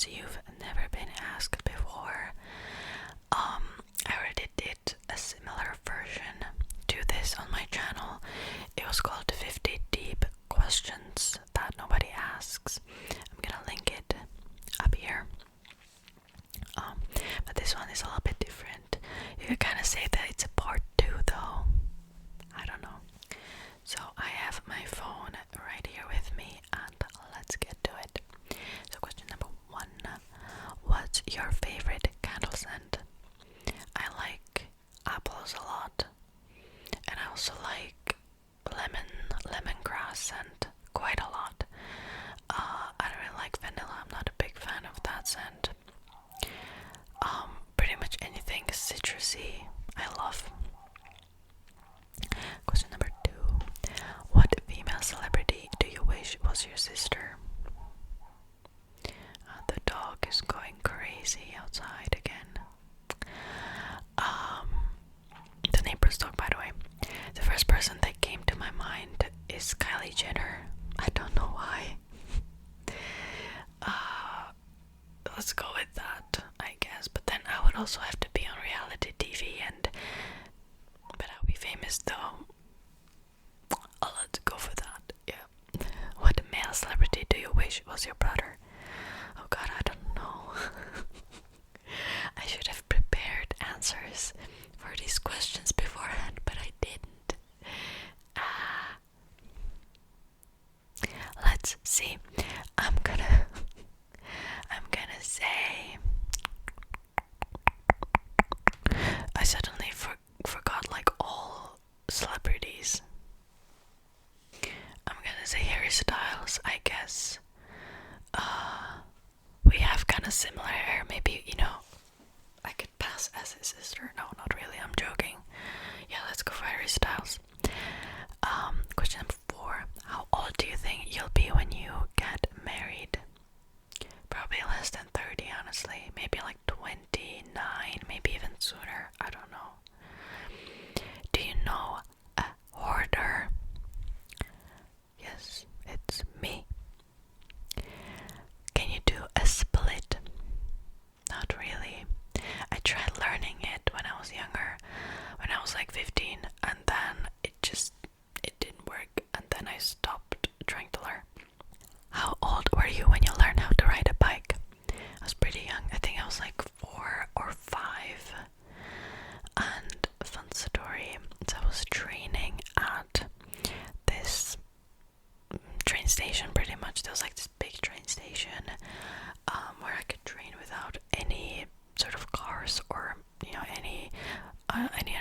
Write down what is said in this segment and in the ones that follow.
questions you've never been asked before. I already did a similar version to this on my channel. It was called 50 Deep Questions That Nobody Asks. I'm gonna link it up here. But this one is a little bit different. You can kind of say that it's a part 2 though. I don't know. So I have my phone right here with me and let's get to it. So question number 1. What's your favorite candle scent? I like apples a lot. And I also like lemongrass scent quite a lot. I don't really like vanilla. I'm not a big fan of that scent. Pretty much anything citrusy I love. Question number 2. What female celebrity do you wish was your sister? The dog is going crazy outside again. The neighbor's dog, by the way. The first person that came to my mind is Kylie Jenner. I don't know why. Let's go with that, I guess. But then I would also have to be on reality TV, but I'll be famous though. Oh, let's go for that. Yeah. What male celebrity do you wish was your brother? Oh God, I don't know. I should have prepared answers for these questions beforehand, but I didn't. Let's see. I'm gonna say I suddenly forgot like all celebrities. I'm gonna say Harry Styles, I guess. We have kind of similar hair. Maybe, I could pass as his sister. No, not really. I'm joking. Yeah, let's go for Harry Styles. Question number 4. How old do you think you'll be when you get married? Probably less than 30, honestly. Maybe like 29, maybe even sooner. I don't know. Do you know a hoarder? Yes, it's me. Can you do a split? Not really. I tried learning it when I was younger, when I was like 15, and then it didn't work, and then I stopped trying to learn. How old were you when you learned how to ride a bike? I was pretty young. I think I was like 4 or 5. And a fun story. So I was training at this train station, pretty much. There was like this big train station where I could train without any sort of cars or any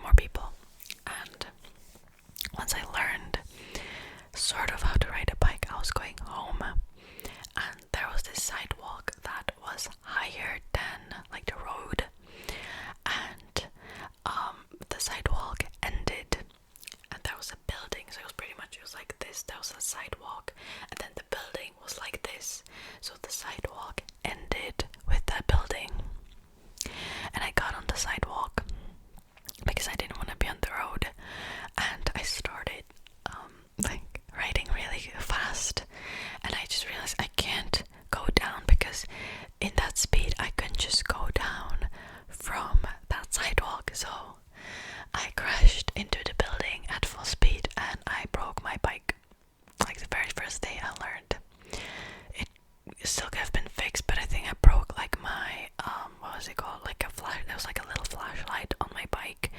more people. And once I learned sort of how to ride a bike, I was going home, and there was this sidewalk that was higher than like the road, and the sidewalk ended, and there was a building, so it was like this. There was a sidewalk, and then the building was like this, so the sidewalk ended with that building, and I got on the sidewalk because I didn't want to be on the road, and I started like riding really fast, and I just realized I can't go down because in that speed I couldn't just go down from that sidewalk, so I crashed into the building at full speed and I broke my bike. Like the very first day I learned. It still could have been fixed, but I think I broke like my what was it called? Like a flash. There was like a little flashlight on my bike.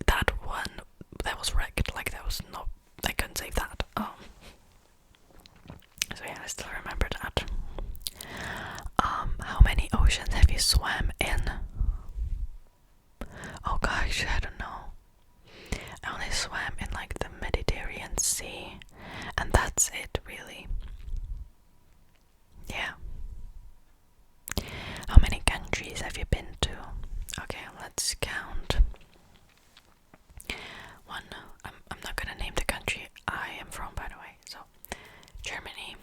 That one that was wrecked. Like there was no, I couldn't save that. So yeah, I still remember that. How many oceans have you swam in? Oh gosh, I don't know. I only swam in like the Mediterranean Sea, and that's it really. Yeah. How many countries have you been to? Okay, let's count. 1. I'm not gonna name the country I am from, by the way. So, Germany.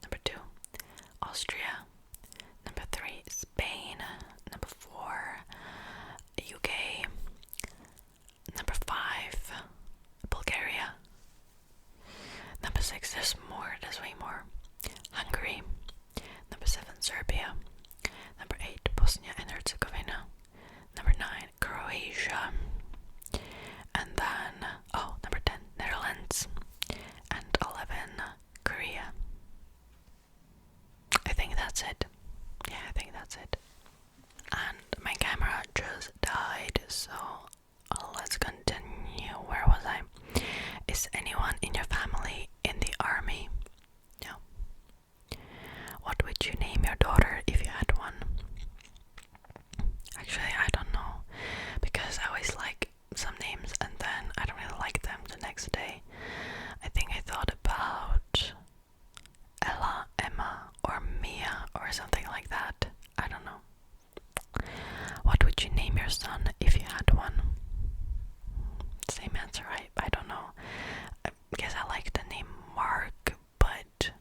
Number 2, Austria. Number 3, Spain. Serbia. Number 8, Bosnia and Herzegovina. Number 9, Croatia. And then, number 10, Netherlands. And 11, Korea. I think that's it. Yeah, I think that's it. And my camera just died, so let's continue. Where was I? Is anyone in your family in the army? No. What would you name your daughter if you had one? Actually, I don't know, because I always like some names and then I don't really like them the next day. I think I thought about Ella, Emma, or Mia, or something like that. I don't know. What would you name your son if you had one? Same answer, I don't know. I guess I like the name Mark, but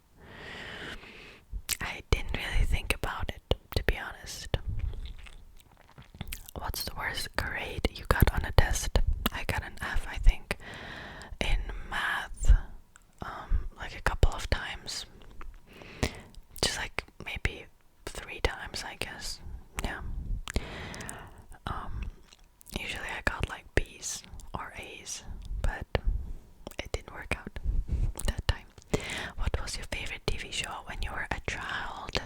I didn't really think about it, to be honest. What's the worst grade you got on a test? I got an F, I think, in math, like a couple of times. Just like maybe 3 times, I guess. Yeah. Usually I got like B's or A's, but it didn't work out that time. What was your favorite TV show when you were a child?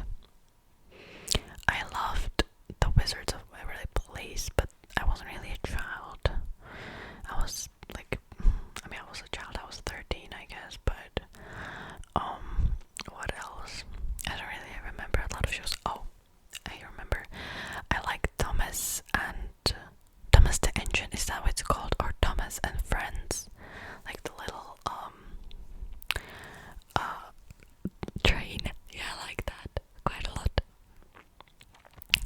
I loved The Wizards of Waverly Place, but I wasn't really a child. I was like, I was a child, I was 13, I guess, but what else? I don't really remember a lot of shows. Oh, I remember. I like Thomas the Engine, is that what it's called? Or Thomas and Friends, like the little train. Yeah, I like that quite a lot.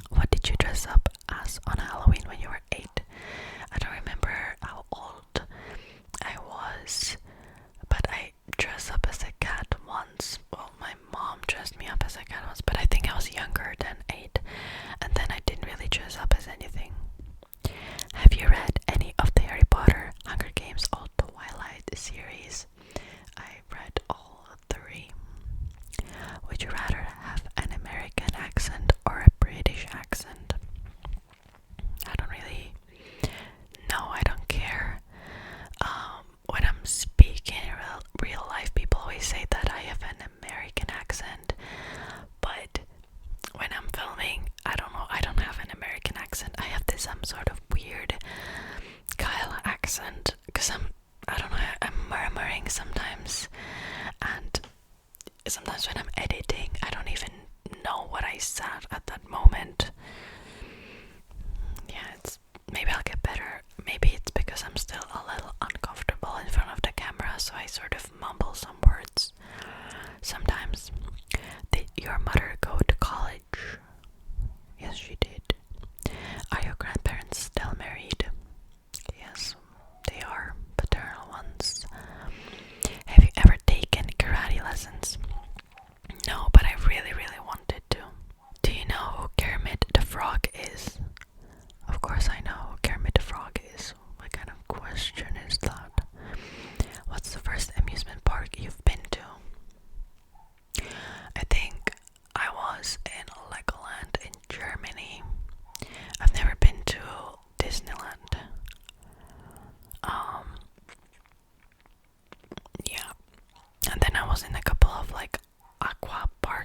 What did you dress up as on Halloween when you were 8? I don't remember how old I was, but I dressed up as a cat once. Well, my mom dressed me up as a cat once, but I think I was younger than 8, and then I didn't really dress up as anything. Have you read any of the Harry Potter, Hunger Games, or Twilight series? I read all 3. Would you rather have an American accent or a British accent? I don't really. No, I don't care. When I'm speaking in real life, people always say that I have an American accent, but when I'm filming, I don't know, I don't have an American accent. I have this sort of weird Kyle accent, because I don't know, I'm murmuring sometimes, and sometimes when I'm editing, I don't even know what I said at that moment. Yeah, maybe I'll get better. Maybe it's because I'm still a little uncomfortable in front of the camera, so I sort of mumble some words sometimes. Did your mother go to college? Yes, she did. Are your grandparents still married? Yes, they are, paternal ones. Have you ever taken karate lessons? No, but I really, really wanted to. Do you know who Kermit the Frog is? Of course I know who Kermit the Frog is. What kind of question is that? What's the first amusement park you've been to? I think I was in Legoland in Germany. I've never been to Disneyland. Yeah. And then I was in a couple of like aqua parks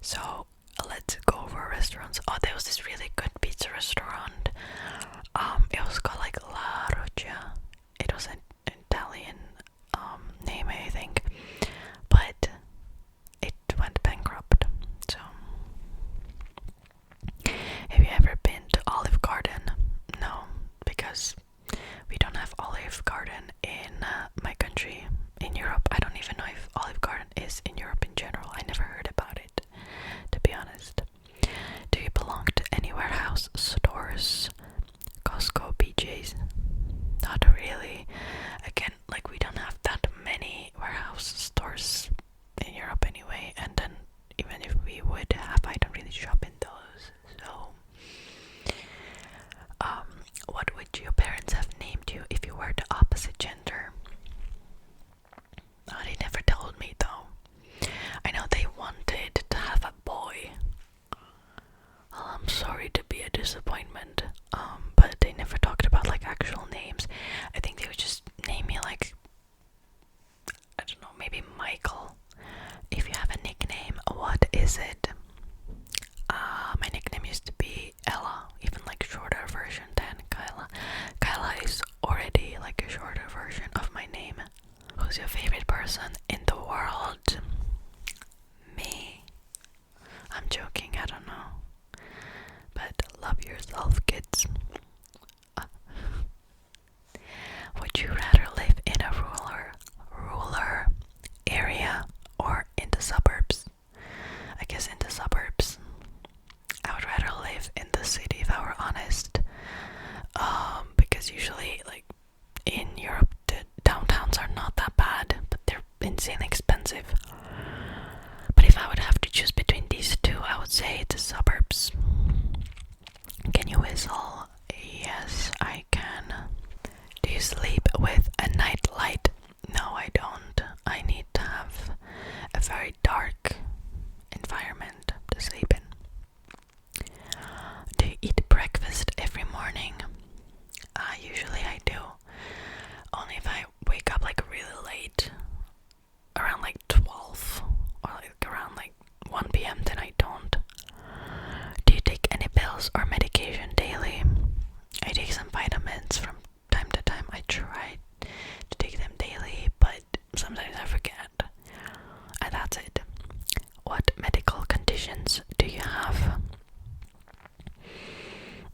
So let's go over restaurants. Oh, there was this really good pizza restaurant. It was called like La Roccia. It was an Italian name, I think, but it went bankrupt. So, have you ever been to Olive Garden? No, because we don't have Olive Garden in my country. In Europe, I don't even know if Olive Garden is in Europe in general. I never heard about it, to be honest. Do you belong to any warehouse stores? Costco, BJ's? Not really. Again, like we don't have that many warehouse stores in Europe anyway, and then even if we would have, I don't really shop in those. So, what would your parents have named you if you were the opposite gender? Oh, they never told me though. I know they wanted to have a boy. Well, I'm sorry to be a disappointment, but they never talked about like actual names. I think they would just name me like, I don't know, maybe Michael. If you have a nickname, what is it? My nickname used to be Ella, even like shorter version than Kyla. Kyla is already like a shorter version of my name. Who's your favorite person in the world? Me. I'm joking, I don't know. But love yourself, kids. Would you rather live in a rural area or in the suburbs? I guess in the suburbs. I would rather live in the city if I were honest. Because usually, like, in Europe, the downtowns are not that bad, but they're insanely expensive. But if I would have to choose between these two, I would say the suburbs. Can you whistle? Yes, I can. Do you sleep with a night light? No, I don't. I need to have a very dark environment to sleep in. Do you eat breakfast every morning? Usually I do. Only if I wake up like really late, around like 12 or like around like 1 p.m. then I don't. Do you take any pills or medication daily? I take some vitamins from time to time. I try to take them daily, but sometimes I forget. And that's it. What medical conditions do you have?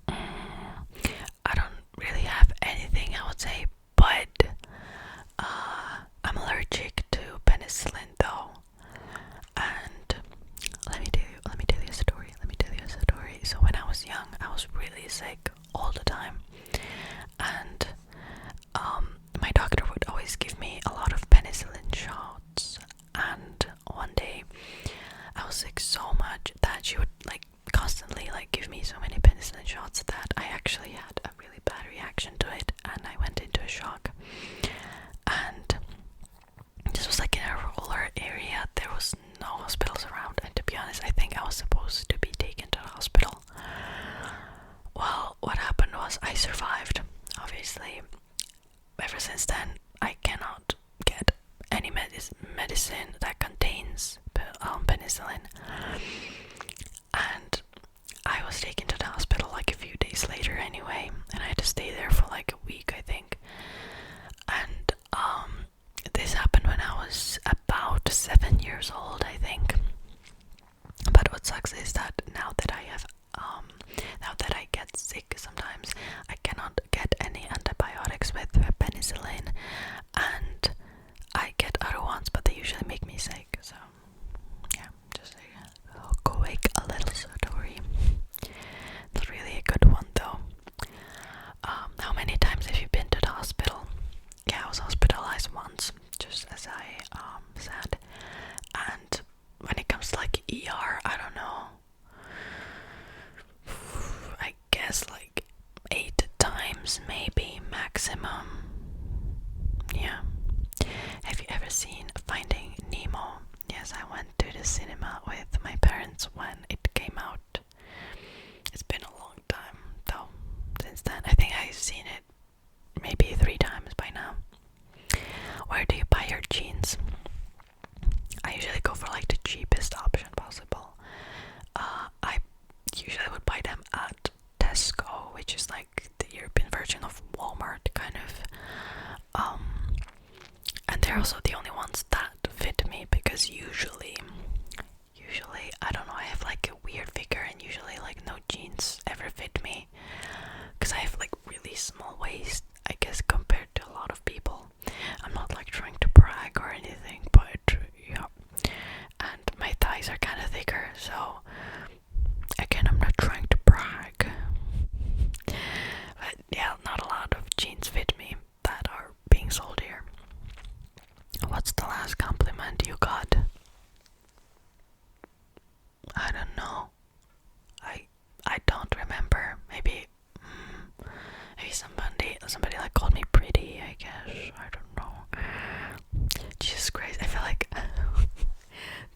I don't really have anything, I would say, but I'm allergic to penicillin though. And let me tell you a story. So when I was young, I was really sick all the time, and my doctor would always give me a lot of penicillin shots. And one day, I was sick so much that she would like constantly like give me so many penicillin shots that I actually had a really bad reaction to it, and I went into a shock. And this was like in a rural area. There was no hospitals around, and to be honest, I think I was supposed to be taken to the hospital. Well, what happened was I survived, obviously. Ever since then, I cannot get any medicine that contains penicillin. And I was taken to the hospital like a few days later anyway, and I had to stay there for like a week, I think. And this happened when I was about 7 years old, I think. But what sucks is that now that I get sick sometimes, I cannot get any antibiotics with penicillin, and I get other ones, but they usually make me sick. So yeah, just a quick a little story. Not really a good one though. How many times have you been to the hospital? Yeah, I was hospitalized once, just as I said. And when it comes to like ER, I don't know. small waist, I guess, compared to a lot of people. I'm not like trying to brag or anything, but yeah. And my thighs are kind of thicker, so again, I'm not trying to brag. But yeah, not a lot of jeans fit me that are being sold here. What's the last compliment you got? I don't know. I don't remember. Maybe somebody like called me pretty, I guess. I don't know. Jesus Christ, I feel like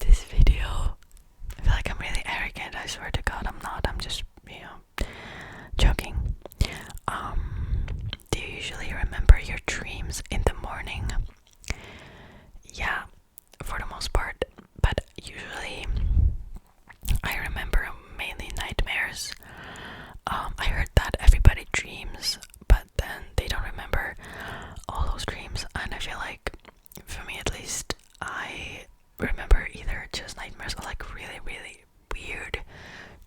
this video, I feel like I'm really arrogant. I swear to God I'm not. I'm just, joking. Do you usually remember your dreams in the morning? Yeah, for the most part. But usually I remember mainly nightmares. I heard that everybody dreams, but then they don't remember all those dreams, and I feel like, for me at least, I remember either just nightmares or like really, really weird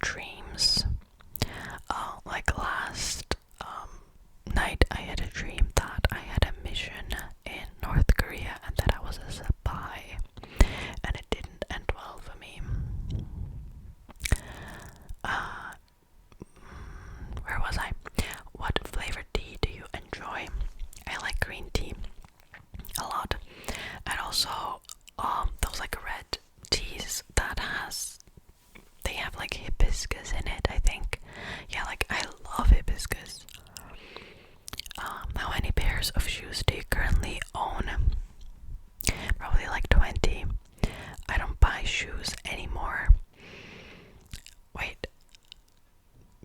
dreams. Like last night, I had a dream that I had a mission in North Korea and that I was a spy, and it didn't end well for me. Where was I? What flavored tea do you enjoy? I like green tea a lot, and also those like red teas that they have like hibiscus in it, I think. Yeah, like I love hibiscus. How many pairs of shoes do you currently own? Probably like 20. I don't buy shoes anymore. Wait.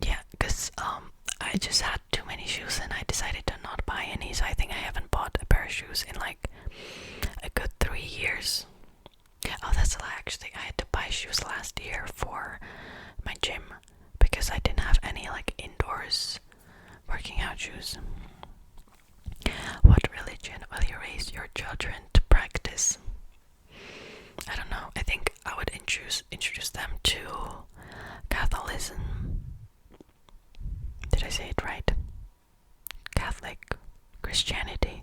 Yeah, because I just had too many shoes and I decided to not buy any, so I think I haven't bought a pair of shoes in like a good 3 years. Oh, that's a lie, actually. I had to buy shoes last year for my gym because I didn't have any like indoors working out shoes. What religion will you raise your children to practice? I don't know. I think I would introduce them to Catholicism. Did I say it right? Catholic Christianity.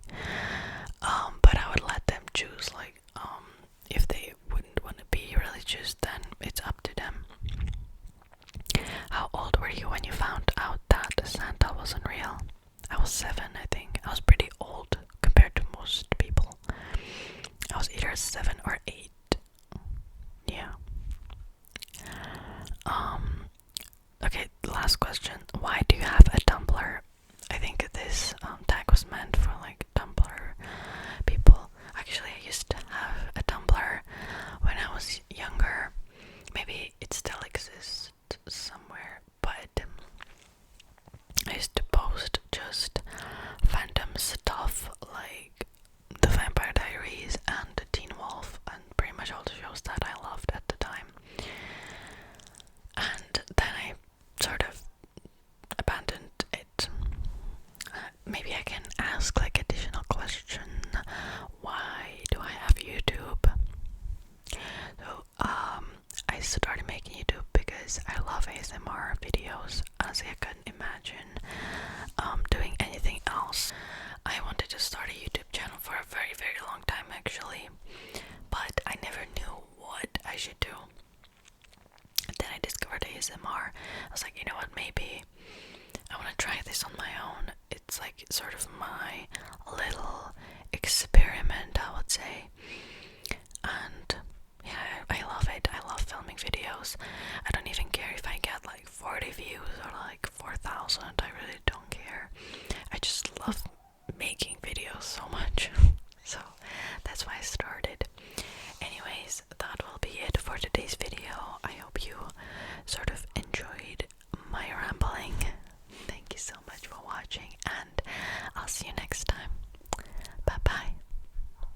But I would let them choose, like, if they wouldn't want to be religious, then it's up to them. How old were you when you found out that Santa wasn't real? I was 7, I think. I was pretty old compared to most people. I was either 7 or 8. Yeah. Okay, last question. Why do you have a Tumblr? I think this tag was meant for like Tumblr people. Actually, I used to have a Tumblr when I was younger. Maybe it still exists somewhere, but I used to post just fandom stuff like The Vampire Diaries and Teen Wolf and pretty much all the shows that I loved at the time. And then I sort of abandoned it. Maybe I can ask like additional question. Why do I have YouTube? So I started making YouTube because I love ASMR videos. Honestly, I couldn't imagine doing anything else. I wanted to start a YouTube channel for a very, very long time actually, but I never knew what I should do. Then I discovered ASMR. I was like, you know what, maybe I want to try this on my own. It's like sort of my little experiment, I would say. And